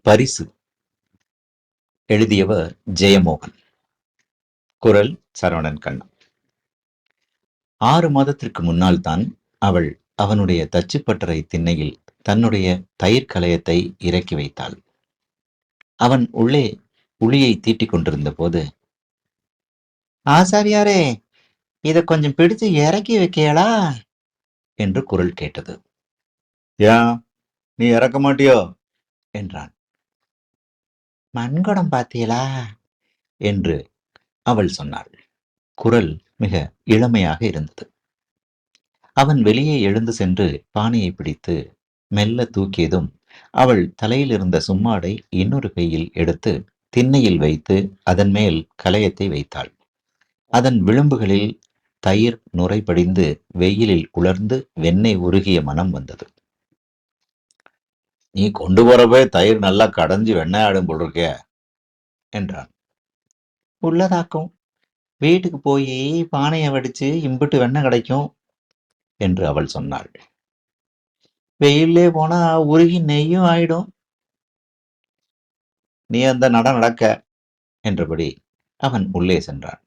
பரிசு. எழுதியவர் ஜெயமோகன். குரல் சரவணன் கண்ணா. 6 மாதத்திற்கு முன்னால் தான் அவள் அவனுடைய தச்சுப்பட்டறை திண்ணையில் தன்னுடைய தயிர் கலயத்தை இறக்கி வைத்தாள். அவன் உள்ளே உளியை தீட்டிக் கொண்டிருந்த போது, ஆசாரியாரே, இத கொஞ்சம் பிடிச்சு இறக்கி வைக்கலா என்று குரல் கேட்டது. ஏன், நீ இறக்க மாட்டியோ என்றான். மண்குடம் பார்த்தீங்களா என்று அவள் சொன்னாள். குரல் மிக இளமையாக இருந்தது. அவன் வெளியே எழுந்து சென்று பானையை பிடித்து மெல்ல தூக்கியதும் அவள் தலையில் இருந்த சும்மாடை இன்னொரு கையில் எடுத்து திண்ணையில் வைத்து அதன் மேல் கலயத்தை வைத்தாள். அதன் விளிம்புகளில் தயிர் நுரை படிந்து வெயிலில் உலர்ந்து வெண்ணெய் உருகிய மனம் வந்தது. நீ கொண்டு போறப்பே தயிர் நல்லா கடைஞ்சு வெண்ணெய் ஆடும் போல் இருக்க என்றான். உள்ளதாக்கும், வீட்டுக்கு போய் பானையை வடிச்சு இம்பிட்டு வெண்ணெய் கிடைக்கும் என்று அவள் சொன்னாள். வெயிலே போனா உருகி நெய்யும் ஆயிடும். நீ அந்த நடக்க என்றபடி அவன் உள்ளே சென்றான்.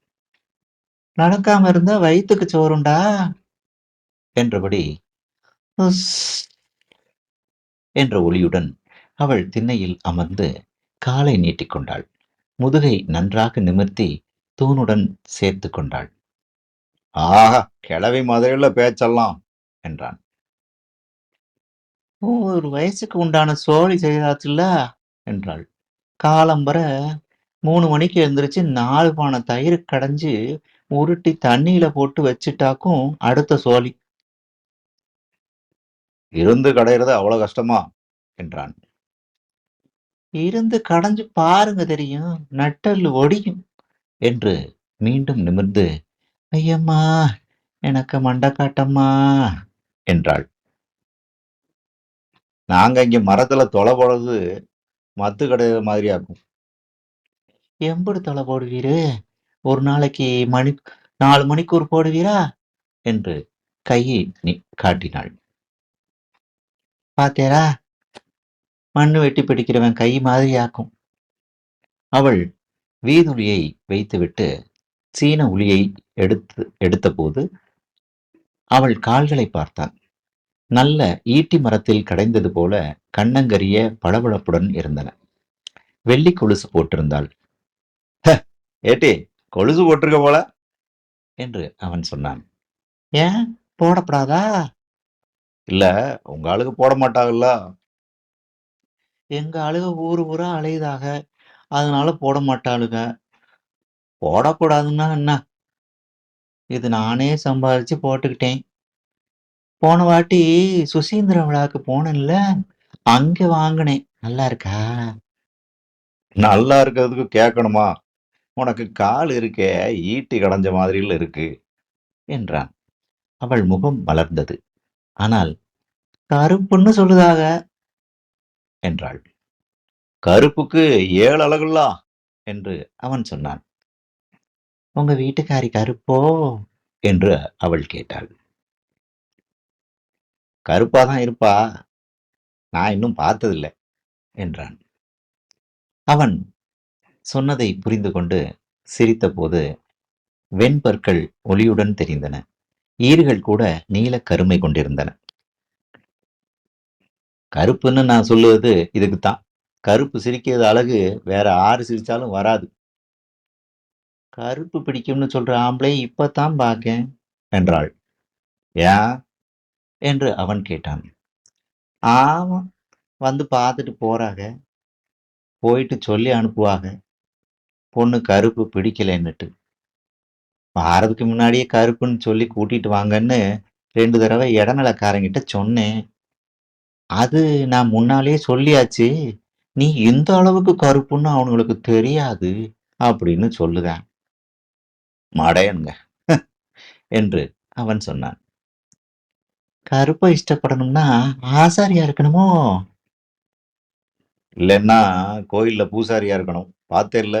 நடக்காம இருந்தா வயிற்றுக்கு சோறுண்டா என்றபடி என்ற ஒளியுடன் அவள் திண்ணையில் அமர்ந்து காலை நீட்டிக்கொண்டாள். முதுகை நன்றாக நிமிர்த்தி தூணுடன் சேர்த்து கொண்டாள். ஆஹா, கிளவி மாதிரில பேச்செல்லாம் என்றான். ஒரு வயசுக்கு உண்டான சோழி செய்தாச்சுல்ல என்றாள். காலம்பர 3 மணிக்கு எழுந்திரிச்சு 4 பானை தயிர் கடைஞ்சு உருட்டி தண்ணியில போட்டு வச்சுட்டாக்கும் அடுத்த சோழி. இருந்து கடையிறது அவ்வளவு கஷ்டமா என்றான். இருந்து கடைஞ்சு பாருங்க, தெரியும், நட்டல் ஒடியும் என்று மீண்டும் நிமிர்ந்து, ஐயம்மா, எனக்கு மண்டை காட்டம்மா என்றாள். நாங்க இங்க மரத்துல தொலை போடுறது மத்து கடையிற மாதிரி ஆக்கும். எம்புடு தொலை போடுவீரு? ஒரு நாளைக்கு 4 மணிக்கூர் போடுவீரா என்று கையை காட்டினாள். பார்த்தேரா, மண்ணு வெட்டி பிடிக்கிறவன் கை மாதிரி ஆக்கும். அவள் வீதுளியை வைத்துவிட்டு சீன உளியை எடுத்தபோது அவள் கால்களை பார்த்தான். நல்ல ஈட்டி மரத்தில் கடைந்தது போல கண்ணங்கரிய பளபளப்புடன் இருந்தன. வெள்ளி கொலுசு போட்டிருந்தாள். ஏட்டி, கொலுசு போட்டிருக்க போல என்று அவன் சொன்னான். ஏன் போடப்படாதா? இல்ல, உங்க ஆளுக்கு போட மாட்டாங்கல்ல. எங்க ஆளுக ஊரா அலையுதாக, அதனால போட மாட்டாளுக. போடக்கூடாதுன்னா என்ன? இது நானே சம்பாதிச்சு போட்டுக்கிட்டேன். போன வாட்டி சுசீந்திர விழாக்கு போனேன்ல, அங்க வாங்கினேன். நல்லா இருக்கா? நல்லா இருக்கிறதுக்கு கேட்கணுமா? உனக்கு கால் இருக்கே, ஈட்டி கடைஞ்ச மாதிரில இருக்கு என்றான். அவள் முகம் மலர்ந்தது. ஆனால் கருப்புன்னு சொல்லுதாக என்றாள். கருப்புக்கு 7 அழகுல்லா என்று அவன் சொன்னான். உங்க வீட்டுக்காரி கருப்போ என்று அவள் கேட்டாள். கருப்பாதான் இருப்பா, நான் இன்னும் பார்த்ததில்லை என்றான். அவன் சொன்னதை புரிந்து கொண்டு சிரித்தபோது வெண்பற்கள் ஒளியுடன் தெரிந்தன. ஈறுகள் கூட நீல கருமை கொண்டிருந்தன. கருப்புன்னு நான் சொல்லுவது இதுக்குத்தான். கருப்பு சிரிக்கிறது அழகு வேற 6 சிரிச்சாலும் வராது. கருப்பு பிடிக்கும்னு சொல்ற ஆம்பளை இப்பத்தான் பார்க்கேன் என்றாள். ஏன் என்று அவன் கேட்டான். ஆமா, வந்து பார்த்துட்டு போறாங்க, போயிட்டு சொல்லி அனுப்புவாங்க, பொண்ணு கருப்பு பிடிக்கலன்னுட்டு. வாரத்துக்கு முன்னாடியே கருப்புன்னு சொல்லி கூட்டிட்டு வாங்கன்னு 2 தடவை இடநிலக்காரங்கிட்ட சொன்னேன். அது நான் முன்னாலேயே சொல்லியாச்சு, நீ இந்த அளவுக்கு கருப்புன்னு அவனுங்களுக்கு தெரியாது அப்படின்னு சொல்லுதான். மடையனுங்க என்று அவன் சொன்னான். கருப்பை இஷ்டப்படணும்னா ஆசாரியா இருக்கணுமோ? இல்லைன்னா கோயில்ல பூசாரியா இருக்கணும். பார்த்தேல்ல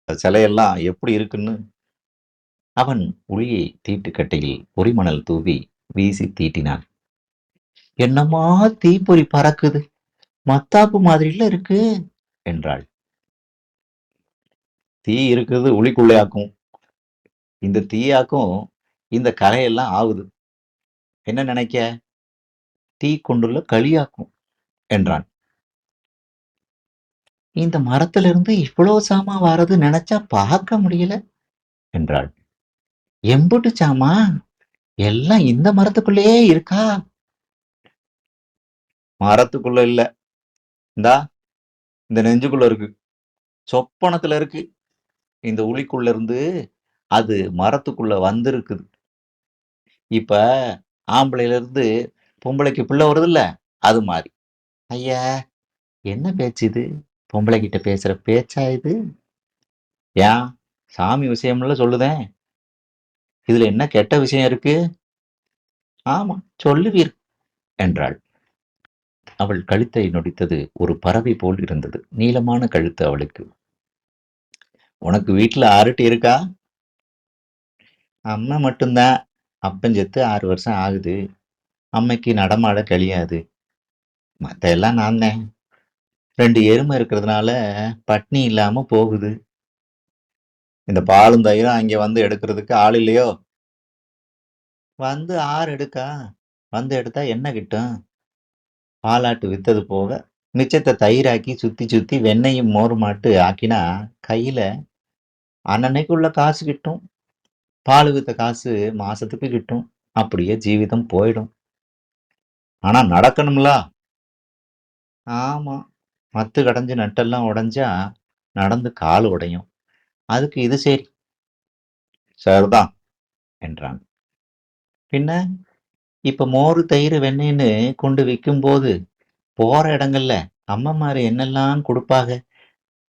சிலையெல்லாம் எப்படி இருக்குன்னு. அவன் உளியை தீட்டுக்கட்டையில் பொறிமணல் தூவி வீசி தீட்டினான். என்னமா தீப்பொறி பறக்குது மத்தாப்பு மாதிரில இருக்கு என்றாள். தீ இருக்குது உளிக்குள்ளையாக்கும். இந்த தீயாக்கும் இந்த கரையெல்லாம் ஆகுது. என்ன நினைக்க? தீ கொண்டுள்ள களியாக்கும் என்றான். இந்த மரத்துல இருந்து இவ்வளோ சாமா வாரது நினைச்சா பார்க்க முடியல என்றாள். எம்புட்டு சாமா எல்லாம் இந்த மரத்துக்குள்ளேயே இருக்கா? மரத்துக்குள்ள இல்ல. இந்தா இந்த நெஞ்சுக்குள்ள இருக்கு. சொப்பனத்துல இருக்கு. இந்த உளிக்குள்ள இருந்து அது மரத்துக்குள்ள வந்திருக்குது. இப்ப ஆம்பளையில இருந்து பொம்பளைக்கு பிள்ளை வருதுல்ல, அது மாரி. ஐயா, என்ன பேச்சு இது? பொம்பளை கிட்ட பேசுற பேச்சா இது? ஏன்? சாமி விஷயம்ல சொல்லுதேன். இதுல என்ன கெட்ட விஷயம் இருக்கு? ஆமா, சொல்லுவீர் என்றாள். அவள் கழுத்தை நொடித்தது. ஒரு பறவை போல் இருந்தது. நீளமான கழுத்து அவளுக்கு. உனக்கு வீட்டுல அரட்டி இருக்கா? அம்மா மட்டும்தான். அப்பன் செத்து 6 வருஷம் ஆகுது. அம்மைக்கு நடமாட கழியாது. மத்த எல்லாம் நான் தான். 2 எருமை இருக்கிறதுனால பட்னி இல்லாம போகுது. இந்த பாலும் தயிரும் அங்க வந்து எடுக்கிறதுக்கு ஆள் இல்லையோ? வந்து 6 எடுக்கா? வந்து எடுத்தா என்ன கிட்டும்? பாலாட்டு வித்தது போக மிச்சத்தை தயிராக்கி சுத்தி சுத்தி வெண்ணையும் மோருமாட்டு ஆக்கினா கையில அன்னன்னைக்குள்ள காசு கிட்டும். பால் வித்த காசு மாசத்துக்கு கிட்டும். அப்படியே ஜீவிதம் போயிடும். ஆனா நடக்கணும்ல. ஆமா, மத்து கடைஞ்சு நட்டெல்லாம் உடைஞ்சா நடந்து கால் உடையும். அதுக்கு இது சரி சரிதான் என்றான். பின்ன இப்ப மோரு தயிர் வெண்ணெய்ன்னு கொண்டு விக்கும்போது போற இடங்கள்ல அம்மம்மாரு என்னெல்லாம் கொடுப்பாக.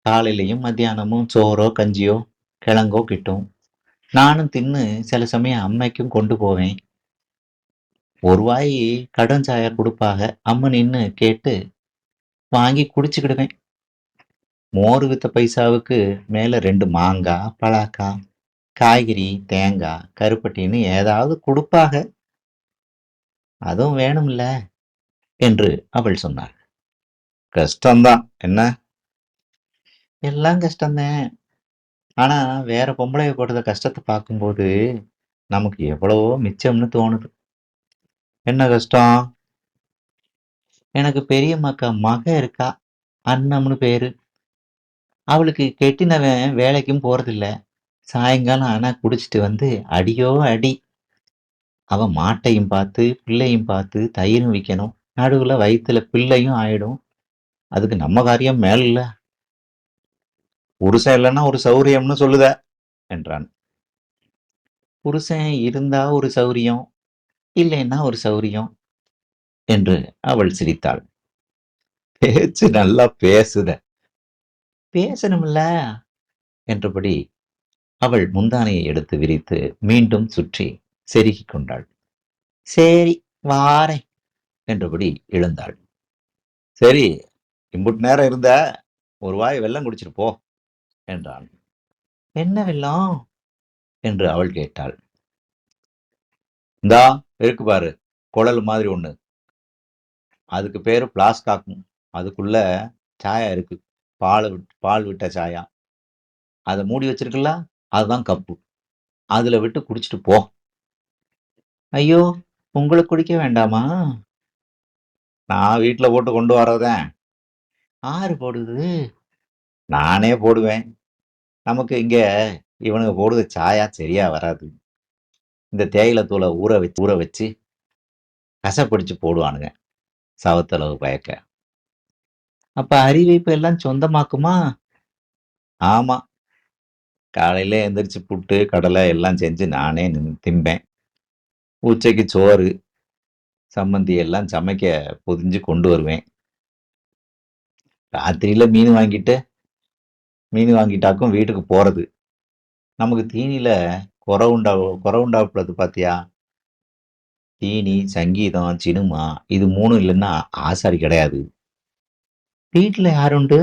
காலையிலயும் மத்தியானமும் சோறோ கஞ்சியோ கிழங்கோ கிட்டும். நானும் தின்னு சில சமயம் அம்மைக்கும் கொண்டு போவேன். ஒரு வாய் கடும் சாயா கொடுப்பாக. அம்மனின்னு கேட்டு வாங்கி குடிச்சுக்கிடுவேன். மோர் வித்த பைசாவுக்கு மேல 2 மாங்காய், பலாக்காய், காய்கறி, தேங்காய், கருப்பட்டின்னு ஏதாவது கொடுப்பாக. அதுவும் வேணும்ல என்று அவள் சொன்னாள். கஷ்டம்தான். என்ன? எல்லாம் கஷ்டம்தான். ஆனா வேற பொம்பளைய படுற கஷ்டத்தை பார்க்கும்போது நமக்கு எவ்வளவோ மிச்சம்னு தோணுது. என்ன கஷ்டம்? எனக்கு பெரியம்மாக்கா மக இருக்கா. அன்னம்னு பேரு. அவளுக்கு கெட்டினவன் வேலைக்கும் போறதில்ல. சாயங்காலம் ஆனா குடிச்சிட்டு வந்து அடியோ அடி. அவ மாட்டையும் பார்த்து பிள்ளையும் பார்த்து தயிரும் விக்கணும். நடுவுல வயித்துல பிள்ளையும் ஆயிடும். அதுக்கு நம்ம காரியம் மேல்ல புருஷன் இல்லைன்னா ஒரு சௌரியம்னு சொல்லுத என்றான். புருஷன் இருந்தா ஒரு சௌரியம், இல்லைன்னா ஒரு சௌரியம் என்று அவள் சிரித்தாள். பேச்சு நல்லா பேசுத. பேசணும்ல என்றபடி அவள் முந்தானையை எடுத்து விரித்து மீண்டும் சுற்றி செருகிக் கொண்டாள். சரி, வாரேன் என்றபடி எழுந்தாள். சரி, இம்புட்டு நேரம் இருந்த ஒரு வாய் வெல்லம் குடிச்சிட்டு போ என்றான். என்ன வெல்லம் என்று அவள் கேட்டாள். இந்தா இருக்கு பாரு, குழல் மாதிரி ஒண்ணு. அதுக்கு பேரு பிளாஸ்காக்கும். அதுக்குள்ள சாயா இருக்கு. பால் விட்ட சாயா. அதை மூடி வச்சிருக்குல்ல, அதுதான் கப்பு. அதுல விட்டு குடிச்சிட்டு போ. ஐயோ, உங்களுக்கு குடிக்க வேண்டாமா? நான் வீட்டுல போட்டு கொண்டு வரதேன். ஆறு போடுது. நானே போடுவேன். நமக்கு இங்க இவனுங்க போடுற சாயா சரியா வராது. இந்த தேயிலை தூளை ஊற வச்சு கசப்பிடிச்சு போடுவானுங்க, சவத்தளவு பயக்க. அப்ப அறிவிப்பு எல்லாம் சொந்தமாக்குமா? ஆமா, காலையில எந்திரிச்சு புட்டு கடலை எல்லாம் செஞ்சு நானே திம்பேன். உச்சைக்கு சோறு சம்மந்தி எல்லாம் சமைக்க பொதிஞ்சு கொண்டு வருவேன். ராத்திரியில மீன் வாங்கிட்டாக்கும் வீட்டுக்கு போறது. நமக்கு தீனியில குறை உண்டாப்புறது பாத்தியா? தீனி, சங்கீதம், சினிமா இது 3 இல்லைன்னா ஆசாரி கிடையாது. வீட்டுல யாருண்டு?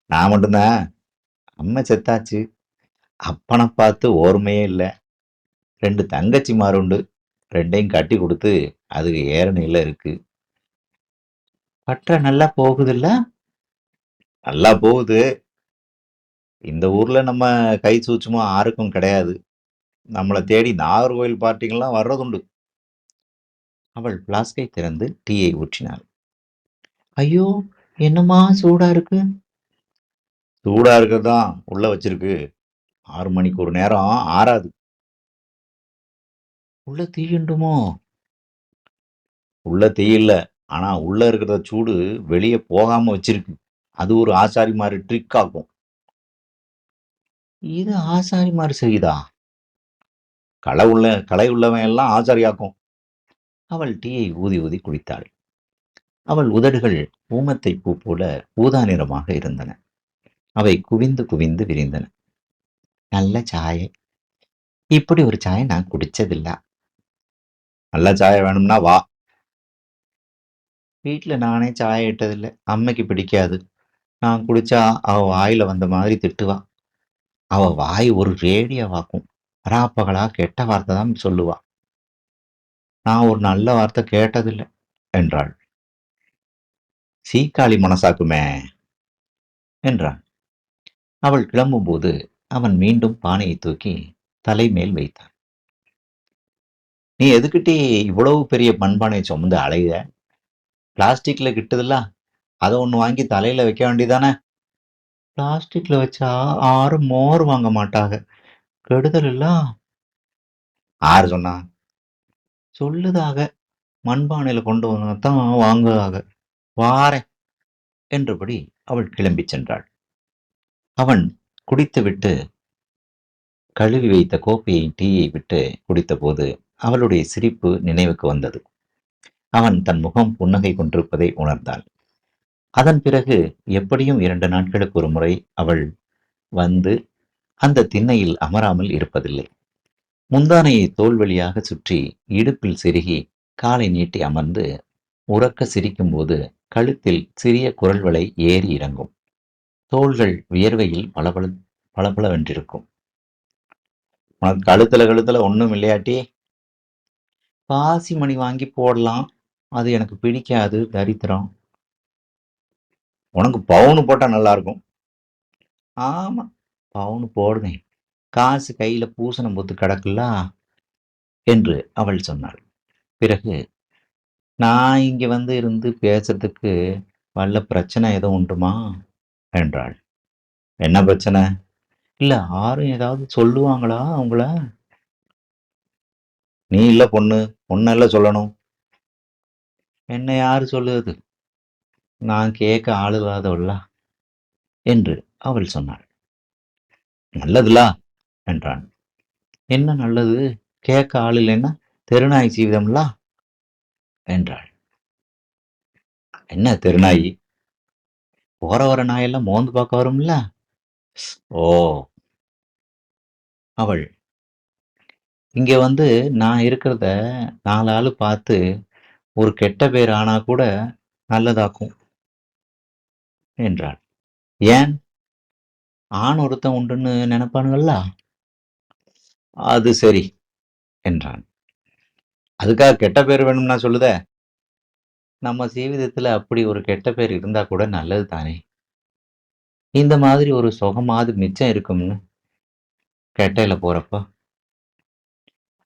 நான் மட்டும்தான். அம்மா செத்தாச்சு. அப்பனை பார்த்து ஓர்மையே இல்லை. 2 தங்கச்சிமார் உண்டு. 2யும் கட்டி கொடுத்து அதுக்கு ஏரணையில இருக்கு. பற்ற நல்லா போகுதுல்ல? நல்லா போகுது. இந்த ஊர்ல நம்ம கை சூட்சுமம் யாருக்கும் கிடையாது. நம்மள தேடி நாகர்கோவில் பார்ட்டிகள்லாம் வர்றதுண்டு. அவள் பிளாஸ்கை திறந்து டீயை ஊற்றினாள். ஐயோ! என்னம்மா சூடா இருக்கு? சூடா இருக்கிறது தான் உள்ள வச்சிருக்கு. 6 மணிக்கு ஒரு நேரம் ஆறாது. உள்ள தீயுண்டுமோ? உள்ள தீ இல்ல. ஆனா உள்ள இருக்கிற சூடு வெளிய போகாம வச்சிருக்கு. அது ஒரு ஆசாரி மாரி ட்ரிக் ஆக்கும். இது ஆசாரிமாரு செய்யுதா? கலை உள்ளவன் எல்லாம் ஆசாரியாக்கும். அவள் டீயை ஊதி ஊதி குடித்தாள். அவள் உதடுகள் ஊமத்தை பூ போல ஊதா நிறமாக இருந்தன. அவை குவிந்து குவிந்து விரிந்தன. நல்ல சாய. இப்படி ஒரு சாய நான் குடிச்சதில்ல. நல்ல சாய வேணும்னா வா. வீட்ல நானே சாய இட்டதில்ல. அம்மைக்கு பிடிக்காது. நான் குடிச்சா அவ வாயில வந்த மாதிரி திட்டுவா. அவ வாய் ஒரு ரேடியோவாக்கும். பராப்பகலா கெட்ட வார்த்தை தான் சொல்லுவா. நான் ஒரு நல்ல வார்த்தை கேட்டதில்ல என்றாள். சீக்காளி மனசாக்குமே என்றான். அவள் கிளம்பும்போது அவன் மீண்டும் பானையை தூக்கி தலைமேல் வைத்தான். நீ எதுக்கிட்டி இவ்வளவு பெரிய மண்பானையை சுமந்து அலையுத? பிளாஸ்டிக்ல கிட்டுதுல்ல, அதை ஒண்ணு வாங்கி தலையில வைக்க வேண்டியதானே? பிளாஸ்டிக்ல வச்சா யாரும் மோர் வாங்க மாட்டாங்க. கெடுதல் இல்ல. ஆறு சொன்னா? சொல்லுதாக. மண்பானையில கொண்டு வந்தாதான் வாங்குதாக. வாரேன் என்றபடி அவள் கிளம்பிச் சென்றாள். அவன் குடித்துவிட்டு கழுவி வைத்த கோப்பையை டீயை விட்டு குடித்தபோது அவளுடைய சிரிப்பு நினைவுக்கு வந்தது. அவன் தன் முகம் புன்னகை கொண்டிருப்பதை உணர்ந்தாள். அதன் பிறகு எப்படியும் 2 நாட்களுக்கு ஒரு முறை அவள் வந்து அந்த திண்ணையில் அமராமல் இருப்பதில்லை. முந்தானையை தோள் வழியாக சுற்றி இடுப்பில் செருகி காலை நீட்டி அமர்ந்து உரக்க சிரிக்கும்போது கழுத்தில் சிறிய குரல் வளை ஏறி இறங்கும். தோள்கள் வியர்வையில் பளபளவென்றிருக்கும். உனக்கு கழுத்துல ஒண்ணும் இல்லையாட்டி? பாசி மணி வாங்கி போடலாம். அது எனக்கு பிடிக்காது. தரித்திரம். உனக்கு பவுனு போட்டா நல்லா இருக்கும். ஆமா, பவுனு போடுவேன். காசு கையில பூசணம் போத்து கிடக்குல்ல என்று அவள் சொன்னாள். பிறகு நான் இங்க வந்து இருந்து பேசுறதுக்கு வல்ல பிரச்சனை எதுவும் உண்டுமா என்றாள். என்ன பிரச்சனை? இல்ல, யாரும் ஏதாவது சொல்லுவாங்களா உங்கள? நீ இல்ல பொண்ணு. பொண்ணல்ல சொல்லணும். என்ன யாரு சொல்லுவது? நான் கேட்க ஆள் இல்லாதவளா என்று அவள் சொன்னாள். நல்லதுல என்றான். என்ன நல்லது? கேட்க ஆள் இல்லைன்னா தெருநாய் ஜீவிதம்ல என்றாள். என்ன தெருநாயி? போற வர நாயெல்லாம் மோந்து பார்க்க வரும்ல. ஓ, அவள் இங்க வந்து நான் இருக்கிறத 4 ஆளு பார்த்து ஒரு கெட்ட பேர் ஆனா கூட நல்லதாக்கும் என்றாள். ஏன்? ஆண் ஒருத்தன் உண்டுன்னு நினைப்பானுங்கள்ல அது சரி. என்றான். அதுக்காக கெட்ட பேர் வேணும்னா சொல்லுத? நம்ம ஜீவிதத்துல அப்படி ஒரு கெட்ட பேர் இருந்தா கூட நல்லது தானே. இந்த மாதிரி ஒரு சுகமாவது மிச்சம் இருக்கும்னு கெட்டையில போறப்ப.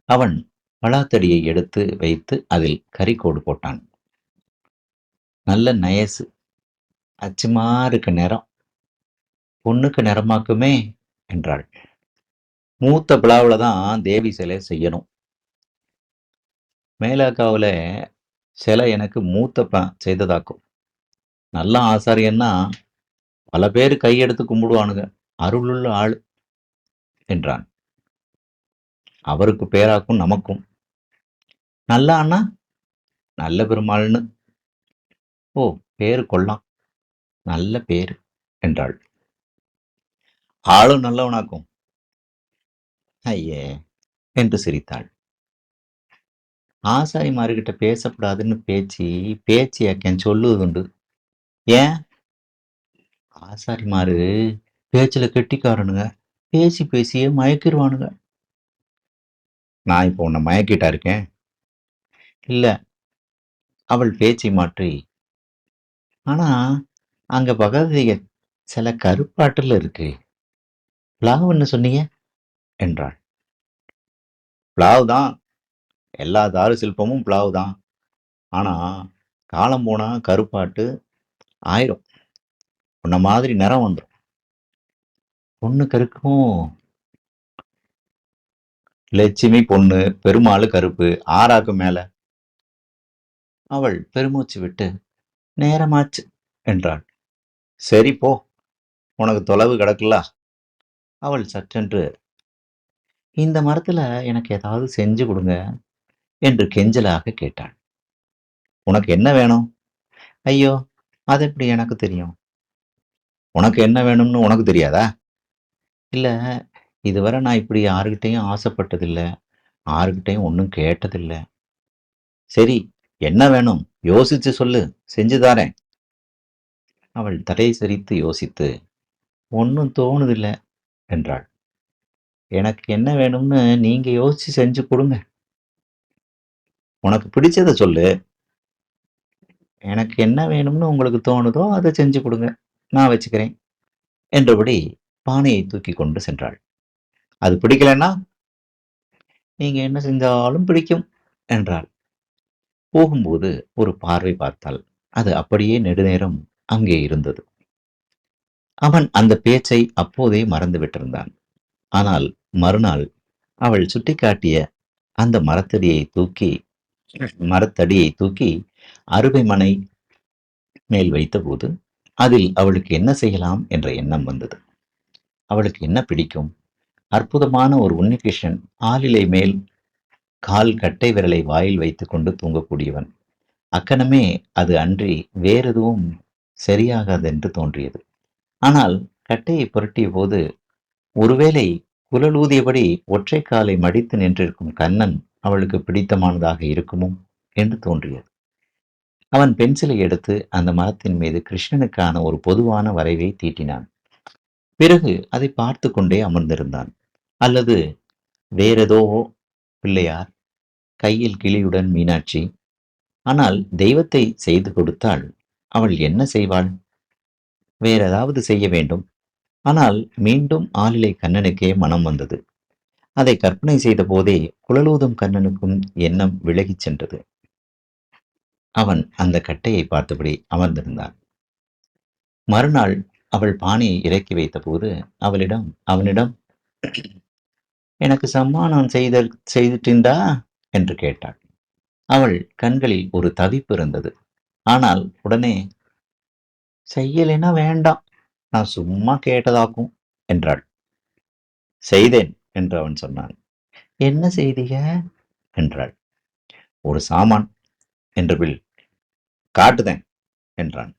அவன் பலாத்தடியை எடுத்து வைத்து அதில் கரிக்கோடு போட்டான். நல்ல நயசு. அச்சுமா இருக்க நிறம். பொண்ணுக்கு நிறமாக்குமே என்றாள். மூத்த பிளாவுல தான் தேவி சிலை செய்யணும். மேலாக்காவுல சிலை எனக்கு மூத்த செய்ததாக்கும். நல்ல ஆசாரியன்னா பல பேர் கையெடுத்து கும்பிடுவானுங்க. அருளுள்ள ஆள் என்றான். அவருக்கு பேராக்கும் நமக்கும். நல்ல அண்ணா? நல்ல பெருமாள்னு. ஓ, பேரு கொல்லாம். நல்ல பேரு என்றாள். ஆளும் நல்லவனாக்கும். ஐயே என்று சிரித்தாள். ஆசாரிமார்கிட்ட பேசக்கூடாதுன்னு பேச்சியாக்கேன் சொல்லுவதுண்டு. ஏன்? ஆசாரிமாரு பேச்சுல கெட்டிக்காரனுங்க. பேசி பேசியே மயக்கிருவானுங்க. நான் இப்போ உன்னை மயக்கிட்டா இருக்கேன். இல்ல. அவள் பேச்சை மாற்றி ஆனா அங்க பகவதிக சில கருப்பாட்டுல இருக்கு. பிளாவுன்னு சொன்னீங்க என்றாள். பிளாவ் தான். எல்லா தாரு சிற்பமும் பிளாவ் தான். ஆனா காலம் போனா கருப்பாட்டு ஆயிரும். உன்ன மாதிரி நிறம் வந்துரும். பொண்ணு கருக்கும் லட்சுமி பொண்ணு, பெருமாளு கருப்பு, ஆறாக்கு மேல. அவள் பெருமூச்சு விட்டு நேரமாச்சு என்றாள். சரி போ, உனக்கு தொலைவு கிடக்குல்ல. அவள் சற்றென்று இந்த மரத்துல எனக்கு ஏதாவது செஞ்சு கொடுங்க என்று கெஞ்சலாக கேட்டாள். உனக்கு என்ன வேணும்? ஐயோ, அது எப்படி எனக்கு தெரியும்? உனக்கு என்ன வேணும்னு உனக்கு தெரியாதா? இல்ல, இதுவரை நான் இப்படி யாருகிட்டையும் ஆசைப்பட்டதில்ல, யாருகிட்டையும் ஒன்றும் கேட்டதில்ல. சரி, என்ன வேணும்? யோசிச்சு சொல்லு, செஞ்சு தாரேன். அவள் தலை சரித்து யோசித்து, ஒன்றும் தோணுதில்ல என்றாள். எனக்கு என்ன வேணும்னு நீங்க யோசிச்சு செஞ்சு கொடுங்க. உனக்கு பிடிச்சத சொல்லு. எனக்கு என்ன வேணும்னு உங்களுக்கு தோணுதோ அதை செஞ்சு கொடுங்க, நான் வச்சுக்கிறேன் என்றபடி பானையை தூக்கி கொண்டு சென்றாள். அது பிடிக்கலன்னா? நீங்க என்ன செஞ்சாலும் பிடிக்கும் என்றாள். போகும்போது ஒரு பார்வை பார்த்தாள். அது அப்படியே நெடுநேரம் அங்கே இருந்தது. அவன் அந்த பேச்சை அப்போதே மறந்து விட்டிருந்தான். ஆனால் மறுநாள் அவள் சுட்டிக்காட்டிய அந்த மரத்தடியை தூக்கி அருகைமனை மேல் வைத்தபோது அதில் அவளுக்கு என்ன செய்யலாம் என்ற எண்ணம் வந்தது. அவளுக்கு என்ன பிடிக்கும்? அற்புதமான ஒரு உன்னிகிருஷ்ணன் ஆளிலை மேல் கால் கட்டை விரலை வாயில் வைத்துக் கொண்டு தூங்கக்கூடியவன். அக்கணமே அது அன்றி வேறெதுவும் சரியாகாதென்று தோன்றியது. ஆனால் கட்டையை புரட்டிய போது ஒருவேளை குழலூதியபடி ஒற்றை காலை மடித்து நின்றிருக்கும் கண்ணன் அவளுக்கு பிடித்தமானதாக இருக்குமோ என்று தோன்றியது. அவன் பென்சிலை எடுத்து அந்த மரத்தின் மீது கிருஷ்ணனுக்கான ஒரு பொதுவான வரைவை தீட்டினான். பிறகு அதை பார்த்து கொண்டே அமர்ந்திருந்தான். அல்லது வேறேதோ பிள்ளையார், கையில் கிளியுடன் மீனாட்சி. ஆனால் தெய்வத்தை செய்து கொடுத்தால் அவள் என்ன செய்வாள்? வேற ஏதாவது செய்ய வேண்டும். ஆனால் மீண்டும் ஆளிலை கண்ணனுக்கே மனம் வந்தது. அதை கற்பனை செய்த போதே குழலூதும் கண்ணனுக்கும் எண்ணம் விலகிச் சென்றது. அவன் அந்த கட்டையை பார்த்தபடி அமர்ந்திருந்தான். மறுநாள் அவள் பானையை இறக்கி வைத்தபோது அவனிடம் எனக்கு சம்மானம் செய்துட்டீண்டா என்று கேட்டாள். அவள் கண்களில் ஒரு தவிப்பு இருந்தது. ஆனால் உடனே செய்யலைன்னா வேண்டாம், நான் சும்மா கேட்டதாக்கும் என்றாள். செய்தேன் என்று அவன் சொன்னான். என்ன செய்தீங்க என்றாள். ஒரு சாமான் என்று பில். காட்டுதேன் என்றான்.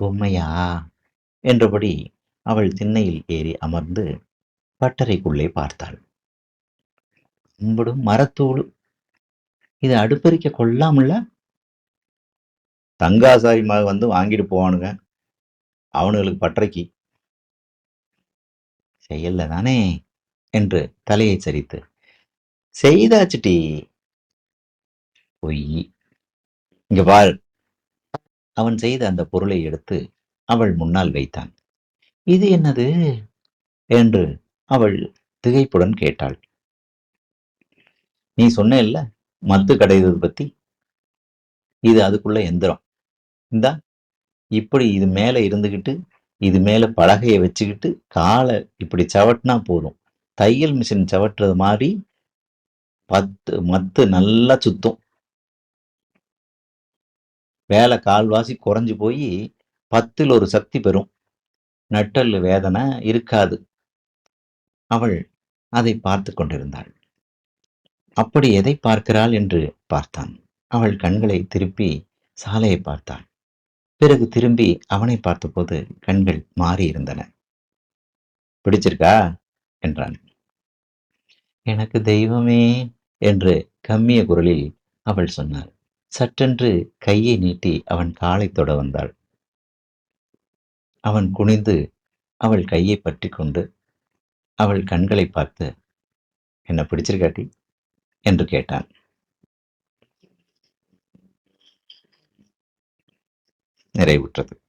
பொம்மையா என்றபடி அவள் திண்ணையில் ஏறி அமர்ந்து பட்டறைக்குள்ளே பார்த்தாள். கும்பிடும் மரத்தூள், இது அடுப்பெரிக்க கொள்ளாமல்ல? தங்காசாரி வந்து வாங்கிட்டு போவானுங்க, அவனுங்களுக்கு பட்டறைக்கு. செய்யல தானே என்று தலையை சரித்து, செய்தாச்சுட்டி. பொய். இங்க பாரு. அவன் செய்த அந்த பொருளை எடுத்து அவள் முன்னால் வைத்தான். இது என்னது என்று அவள் திகைப்புடன் கேட்டாள். நீ சொன்ன இல்ல மத்து கடைவது பத்தி, இது அதுக்குள்ள எந்திரம். இந்தா இப்படி இது மேல இருந்துகிட்டு, இது மேல பலகையை வச்சுக்கிட்டு காலை இப்படி சவட்டினா போதும். தையல் மிஷின் சவட்டுறது மாதிரி மத்து நல்லா சுத்தும். வேலை கால்வாசி குறைஞ்சு போய் 10ல் ஒரு சக்தி பெறும். நட்டல் வேதனை இருக்காது. அவள் அதை பார்த்து கொண்டிருந்தாள். அப்படி எதை பார்க்கிறாள் என்று பார்த்தான். அவள் கண்களை திருப்பி சாலையை பார்த்தாள். பிறகு திரும்பி அவனை பார்த்தபோது கண்கள் மாறியிருந்தன. பிடிச்சிருக்கா என்றான். எனக்கு தெய்வமே என்று கம்மிய குரலில் அவள் சொன்னாள். சற்றென்று கையை நீட்டி அவன் காலை தொட வந்தாள். அவன் குனிந்து அவள் கையை பற்றி கொண்டு அவள் கண்களை பார்த்து, என்ன பிடிச்சிருக்காட்டி என்று கேட்டான். நிறைவுற்றது.